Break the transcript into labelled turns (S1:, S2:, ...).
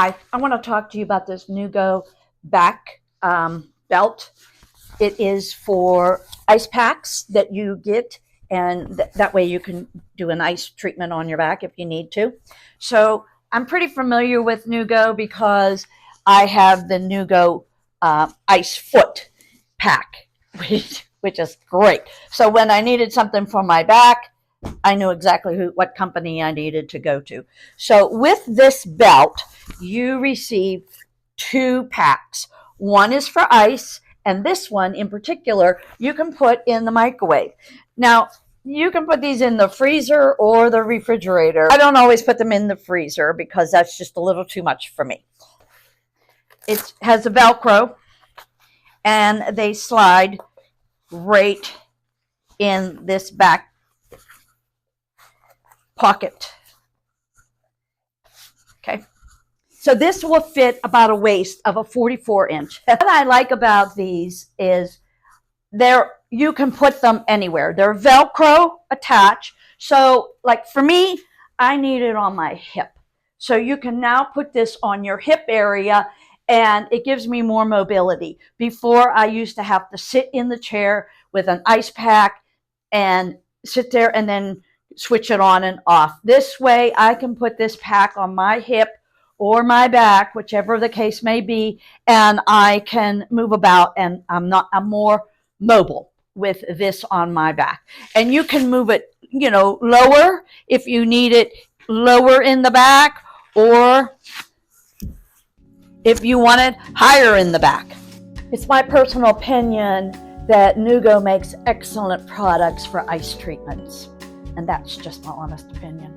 S1: Hi, I want to talk to you about this Newgo back belt. It is for ice packs that you get, and that way you can do an ice treatment on your back if you need to. So I'm pretty familiar with Newgo because I have the Newgo ice foot pack, which is great. So when I needed something for my back, I knew exactly what company I needed to go to. So with this belt, you receive 2 packs. One is for ice, and this one in particular, you can put in the microwave. Now, you can put these in the freezer or the refrigerator. I don't always put them in the freezer because that's just a little too much for me. It has a Velcro, and they slide right in this back pocket. Okay, so this will fit about a waist of a 44-inch. What I like about these is you can put them anywhere. They're Velcro attached. So like for me, I need it on my hip. So you can now put this on your hip area, and it gives me more mobility. Before, I used to have to sit in the chair with an ice pack and sit there and then switch it on and off. This way I can put this pack on my hip or my back, whichever the case may be, and I can move about, and I'm more mobile with this on my back. And you can move it, lower if you need it lower in the back, or if you want it higher in the back. It's my personal opinion that Newgo makes excellent products for ice treatments. And that's just my honest opinion.